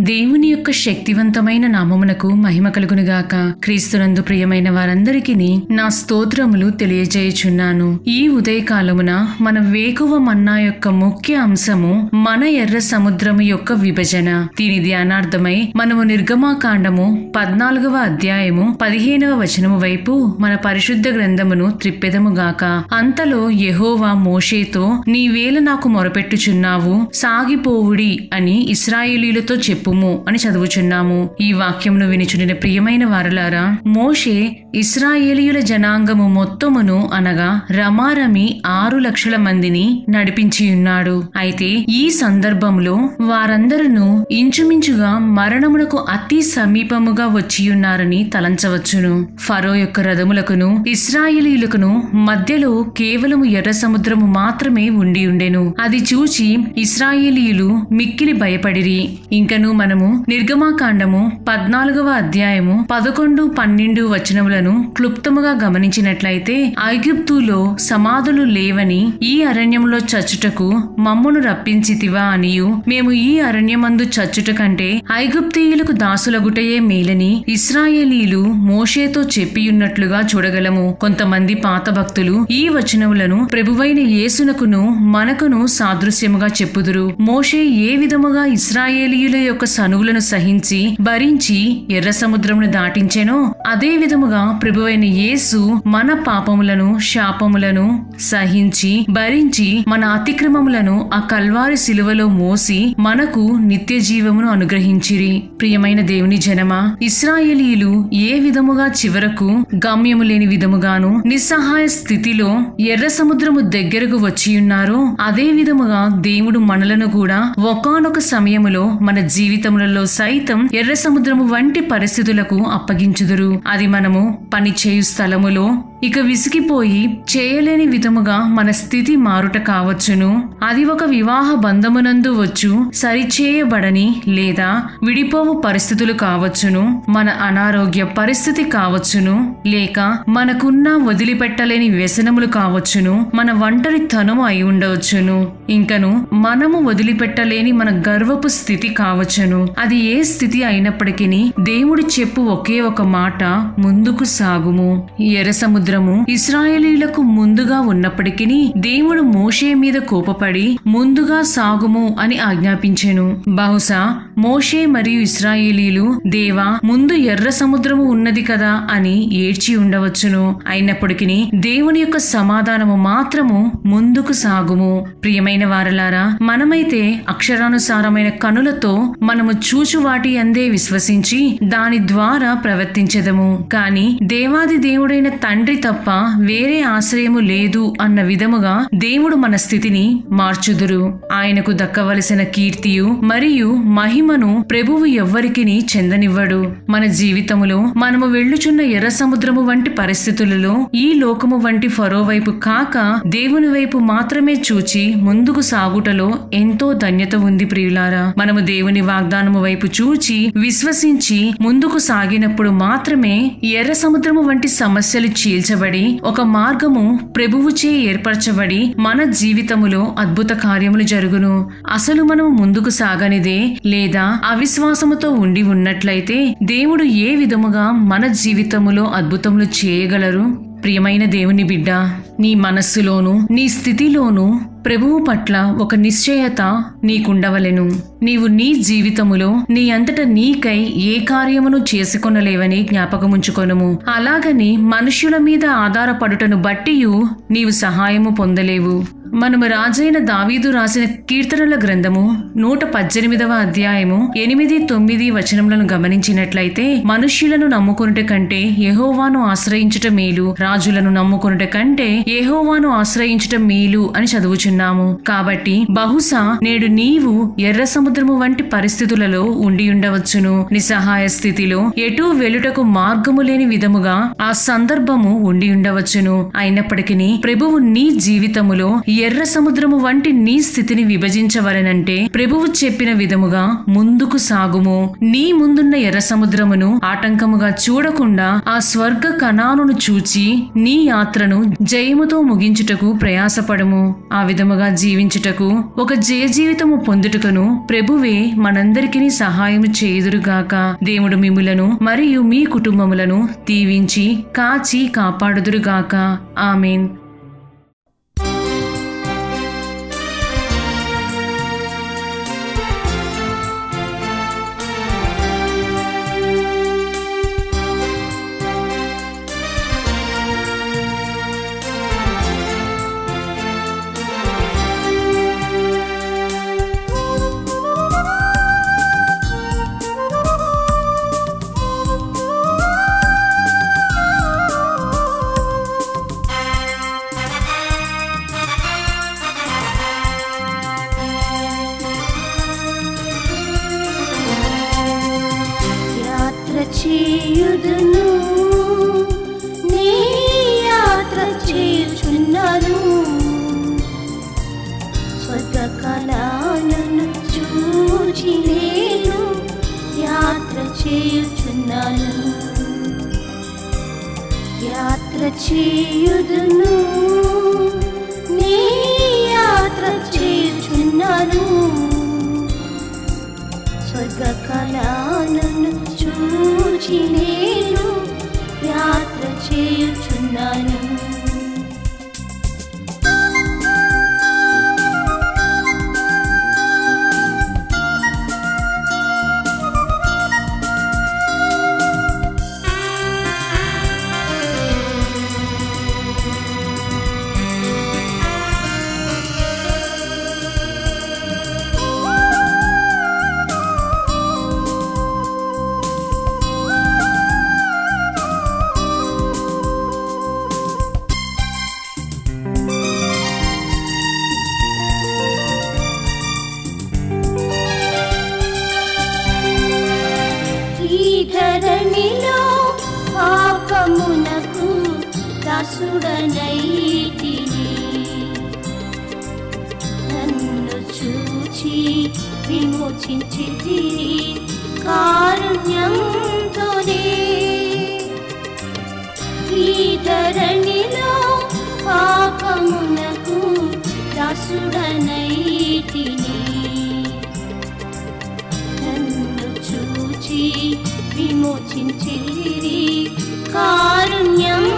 దేవుని యొక్క శక్తివంతమైన నామమునకు మహిమ కలుగునుగాక. క్రీస్తునందు ప్రియమైన వారందరికీ నా స్తోత్రములు తెలియజేయుచున్నాను. ఈ ఉదయకాలమున మన వేకువ మన్నా యొక్క ముఖ్య అంశము మన ఎర్ర సముద్రము యొక్క విభజన. దీని ధ్యానార్థమై మనము నిర్గమాకాండము 14వ అధ్యాయము 15వ వచనము వైపు మన పరిశుద్ధ గ్రంథమును త్రిప్పెదముగాక. అంతలో యెహోవా మోషేతో, నీవేళ నాకు మొరపెట్టుచున్నావు, సాగిపోవుడి అని ఇశ్రాయేలీయులతో చెప్పుము అని చదువుచున్నాము. ఈ వాక్యమును వినిచుండిన ప్రియమైన వారలారా, మోషే ఇశ్రాయేలీయుల జనాంగము మొత్తమును అనగా రమారమి 6 లక్షల మందిని నడిపించి ఉన్నాడు. అయితే ఈ సందర్భంలో వారందరూ ఇంచుమించుగా మరణమునకు అతి సమీపముగా వచ్చియున్నారని తలంచవచ్చును. ఫరో యొక్క రథములకును ఇశ్రాయేలీయులకును మధ్యలో కేవలము ఎర్ర సముద్రము మాత్రమే ఉండి ఉండెను. అది చూచి ఇశ్రాయేలీయులు మిక్కిలి భయపడిరి. ఇంకను మనము నిర్గమాకాండము 14వ అధ్యాయము 11, 12 వచనములను క్లుప్తముగా గమనించినట్లయితే, ఐగుప్తులో సమాధులు లేవని ఈ అరణ్యంలో చచ్చుటకు మమ్మును రప్పించితివా అనియు, మేము ఈ అరణ్యమందు చచ్చుట కంటే ఐగుప్తీయులకు దాసులగుటయే మేలని ఇశ్రాయేలీయులు మోషేతో చెప్పియున్నట్లుగా చూడగలము. కొంతమంది పాత భక్తులు ఈ వచనములను ప్రభువైన యేసునకును మనకును సాదృశ్యముగా చెప్పుదురు. మోషే ఏ విధముగా ఇశ్రాయేలీయుల యొక్క సనువులను సహించి భరించి ఎర్ర సముద్రమును దాటించెనో, అదే విధముగా ప్రభువైన యేసు మన పాపములను శాపములను సహించి భరించి మన అతిక్రమములను ఆ కల్వారి శిలువలో మోసి మనకు నిత్య జీవమును అనుగ్రహించిరి. ప్రియమైన దేవుని జనమా, ఇశ్రాయేలీయులు ఏ విధముగా చివరకు గమ్యము లేని విధముగాను నిస్సహాయ స్థితిలో ఎర్ర సముద్రము దగ్గరకు వచ్చియున్నారో, అదే విధముగా దేవుడు మనలను కూడా ఒకానొక సమయములో మన జీవితములలో సైతం ఎర్ర సముద్రము వంటి పరిస్థితులకు అప్పగించుదురు. అది మనము పని చేయు స్థలములో ఇక విసిగిపోయి చేయలేని విధముగా మన స్థితి మారుట కావచ్చును. అది ఒక వివాహ బంధమునందు వచ్చు సరిచేయబడని లేదా విడిపోవు పరిస్థితులు కావచ్చును. మన అనారోగ్య పరిస్థితి కావచ్చును. లేక మనకున్న వదిలిపెట్టలేని వ్యసనములు కావచ్చును. మన ఒంటరితనము అయి ఉండవచ్చును. ఇంకను మనము వదిలిపెట్టలేని మన గర్వపు స్థితి కావచ్చును. అది ఏ స్థితి అయినప్పటికీ దేవుడు చెప్పు ఒకే ఒక మాట, ముందుకు సాగుము. ఎర్ర సముద్రము ఇశ్రాయేలీయులకు ముందుగా ఉన్నప్పటికీ దేవుడు మోషే మీద కోపపడి ముందుగా సాగుము అని ఆజ్ఞాపించెను. బహుశా మోషే మరియు ఇశ్రాయేలీయులు, దేవా, ముందు ఎర్ర సముద్రము ఉన్నది కదా అని ఏడ్చి ఉండవచ్చును. అయినప్పటికీ దేవుని యొక్క సమాధానము మాత్రము ముందుకు సాగుము. ప్రియమైన వారలారా, మనమైతే అక్షరానుసారమైన కనులతో మనము చూచు వాటి అందే విశ్వసించి దాని ద్వారా ప్రవర్తించెదము. కాని దేవాది దేవుడైన తండ్రి తప్ప వేరే ఆశ్రయము లేదు అన్న విధముగా దేవుడు మన స్థితిని మార్చుదురు. ఆయనకు దక్కవలసిన కీర్తియు మరియు మహిమను ప్రభువు ఎవ్వరికిని చెందనివ్వడు. మన జీవితములో మనము వెళ్ళుచున్న ఎర్ర సముద్రము వంటి పరిస్థితులలో ఈ లోకము వంటి ఫరో వైపు కాక దేవుని వైపు మాత్రమే చూచి ముందుకు సాగుటలో ఎంతో ధన్యత ఉంది. ప్రియులారా, మనము దేవుని వాగ్దానము వైపు చూచి విశ్వసించి ముందుకు సాగినప్పుడు మాత్రమే ఎర్ర సముద్రము వంటి సమస్యలు చీల్చబడి ఒక మార్గము ప్రభువుచే ఏర్పరచబడి మన జీవితములో అద్భుత కార్యములు జరుగును. అసలు మనము ముందుకు సాగనిదే లేదా అవిశ్వాసముతో ఉండి ఉన్నట్లయితే దేవుడు ఏ విధముగా మన జీవితములో అద్భుతములు చేయగలరు? ప్రియమైన దేవుని బిడ్డ, నీ మనస్సులోను నీ స్థితిలోను ప్రభువు పట్ల ఒక నిశ్చయత నీకుండవలెను. నీవు నీ జీవితములో నీ అంతట నీకై ఏ కార్యమును చేసుకొనలేవని జ్ఞాపకముంచుకొనుము. అలాగని మనుష్యుల మీద ఆధారపడుటను బట్టియు నీవు సహాయము పొందలేవు. మనము రాజైన దావీదు రాసిన కీర్తనల గ్రంథము 118వ అధ్యాయము 8, 9 వచనములను గమనించినట్లయితే, మనుష్యులను నమ్ముకొనుట కంటే యెహోవాను ఆశ్రయించుట మేలు, రాజులను నమ్ముకొనుట కంటే యెహోవాను ఆశ్రయించుట మేలు అని చదువుచున్నాము. కాబట్టి బహుశా నేడు నీవు ఎర్ర సముద్రము వంటి పరిస్థితులలో ఉండి ఉండవచ్చును. నిస్సహాయ స్థితిలో ఎటూ వెలుటకు మార్గము లేని విధముగా ఆ సందర్భము ఉండి ఉండవచ్చును. అయినప్పటికీ ప్రభువు నీ జీవితములో ఎర్ర సముద్రము వంటి నీ స్థితిని విభజించవలెనంటే ప్రభువు చెప్పిన విధముగా ముందుకు సాగుము. నీ ముందున్న ఎర్ర సముద్రమును ఆటంకముగా చూడకుండా ఆ స్వర్గ కణానును చూచి నీ యాత్రను జయముతో ముగించుటకు ప్రయాసపడము. ఆ విధముగా జీవించుటకు ఒక జయ జీవితము పొందుటకును ప్రభువే మనందరికీ సహాయము చేయుదురుగాక. దేవుడు మిమ్ములను మరియు మీ కుటుంబములను దీవించి కాచి కాపాడుదురుగాక. ఆమేన్. చేయుదును నీ యాత్ర చేయుచున్నాను, స్వర్గ కళను చూచి నేను యాత్ర చేయుచున్నాను. యాత్ర చేయుదును నీ యాత్ర చేయుచున్నాను, స్వర్గ కళను చూచి నేను యాత్ర చేయుచున్నాను. ధరణిలో పాపమునకు దాసుడనైతిని, నన్ను చూచి విమోచించితిరి కారుణ్యంతోనే. ఈ ధరణిలో పాపమునకు దాసుడనైతిని, నన్ను చూచి విమోచించిరి కారుణ్యంతోనే.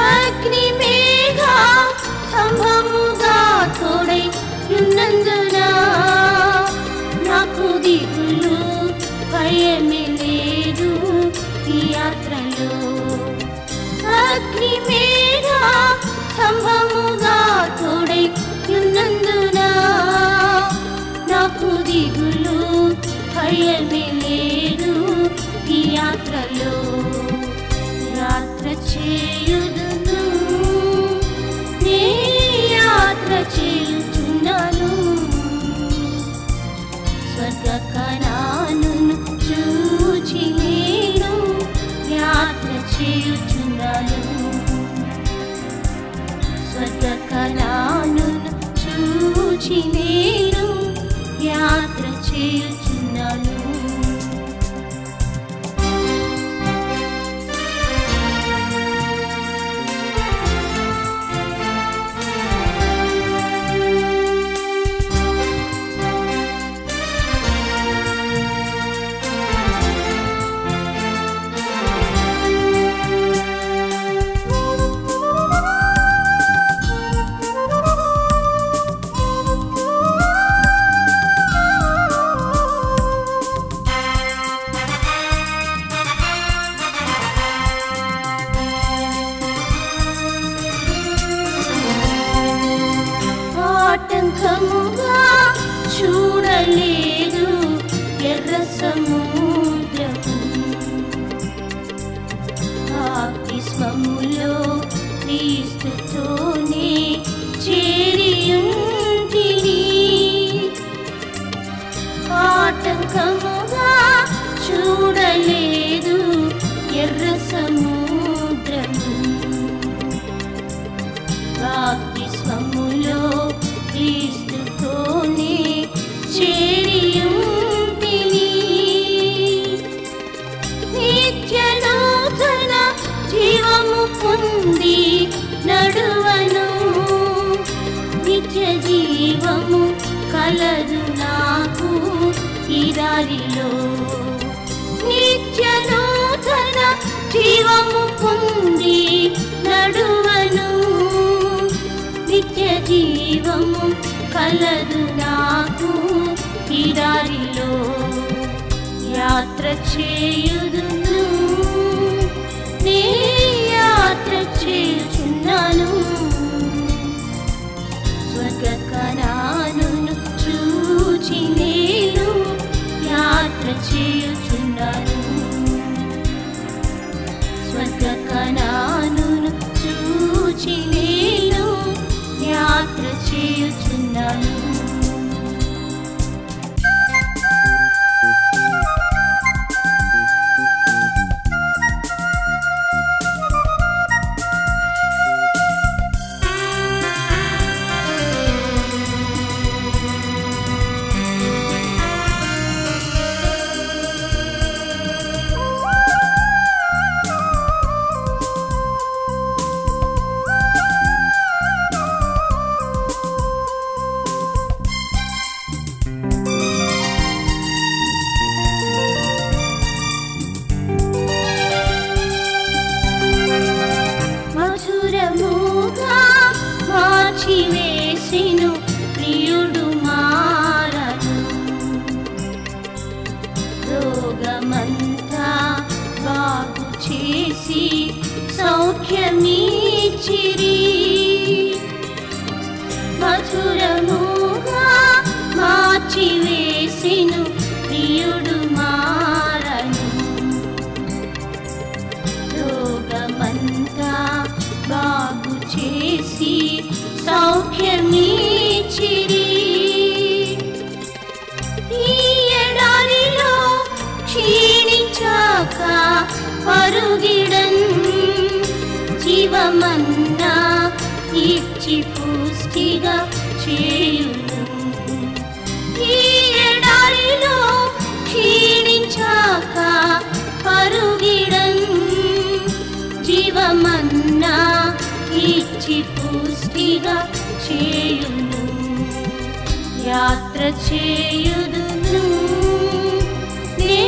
అగ్ని మేఘ స్తంభముగా తోడై ఉన్నందున నాకు దిగులు భయమే లేదు ఈ యాత్రలో. అగ్ని మేఘ స్తంభముగా తోడై ఉన్నందున నాకు దిగులు భయమే లేదు ఈ యాత్రలో. యాత్ర చేయుదును నీ యాత్ర చేయుచున్నాను, స్వర్గ కణానును చూచి నేను యాత్ర చేయుచున్నాను, స్వర్గ కణానును చూచి నేను యాత్ర చేయుచున్నాను. ఆటంకముగా చూడలేదు ఎర్ర సముద్రము, బాప్తిస్మములో క్రీస్తుతోనే చేరియుంటిని. ఆటంకముగా చూడలేదు ఎర్ర సముద్రము, దారిలో నిత్య నూతన జీవము పొంది నడువను. నిత్య జీవము కలదు నాకు ఈ దారిలో యాత్ర చేయుదును. నీ యాత్ర చేయుచున్నాను. స్వర్గ కణానును చూచి నేను యాత్ర చేయుచున్నాను. స్వర్గ కణానును చూచి నేను యాత్ర చేయుచున్నాను. మార్చివేసిను ప్రియుడు మారను. రోగమంతా బాగు చేసి సౌఖ్యమిచ్చిరి. మధురముగా మార్చివేసిను ప్రియుడు మారను. రోగమంతా బాగు చేసి సౌఖ్యమిచ్చిరి. ఈ ఎడారిలో క్షీణించాక పరుగిడన్ జీవమన్నా ఇచ్చి పుష్టిగా చేయును. ఈ ఎడారిలో క్షీణించాక పరుగిడన్ జీవమన్నా ఇచ్చి పుష్టిగా చేయును. యాత్ర చేయుదును. నే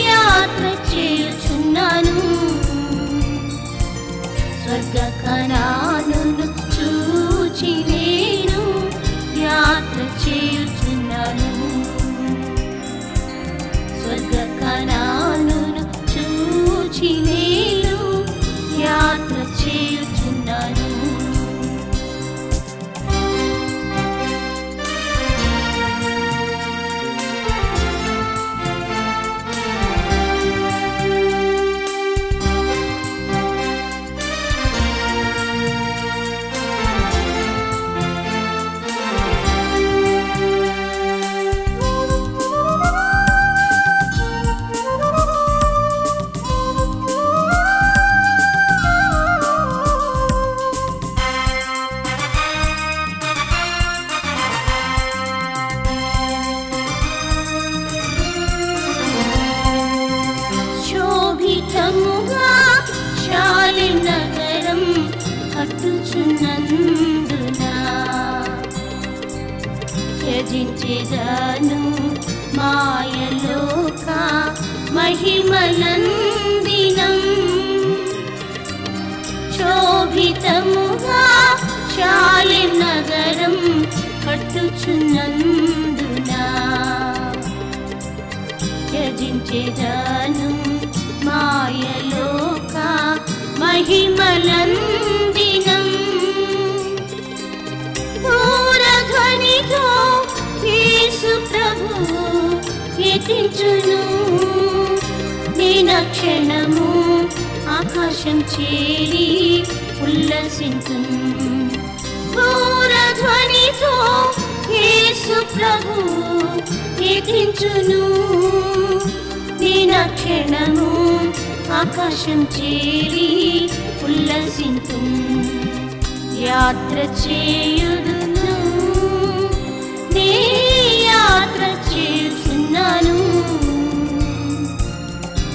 యాత్ర చేయుచున్నాను. స్వర్గ కణానును చూచి నేను యాత్ర చేయుచున్నాను. స్వర్గ కణానును చూచి నేను యాత్ర చేయుచున్నాను. శోభితముగా శాలిం నగరం కట్టుచున్నందున త్యజించెదను మాయలోక మహిమనందినం. శోభితముగా శాలిం నగరం కట్టుచున్నందున త్యజించెదను మాయలోక మహిమలందినం. పూరధ్వనితో యేసు ప్రభువు కీర్తించును. దినక్షణము ఆకాశం చేరి ఉల్లసించును. పూరధ్వనితో యేసు ప్రభువు కీర్తించును. దినక్షణము ఆకాశం చేరి ఉల్లసించును. యాత్ర చేయుదును. నే యాత్ర చేయుచున్నాను.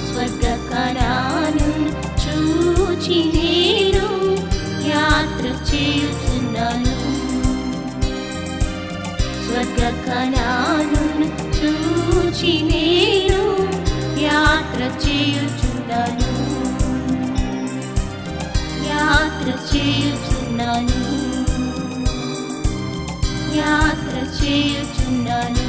స్వర్గ కణానును చూచి నేను యాత్ర చేయుచున్నాను. స్వర్గ కణానును చూచి యాత్ర చేయుచున్నాను యాత్ర చేయుచున్నాను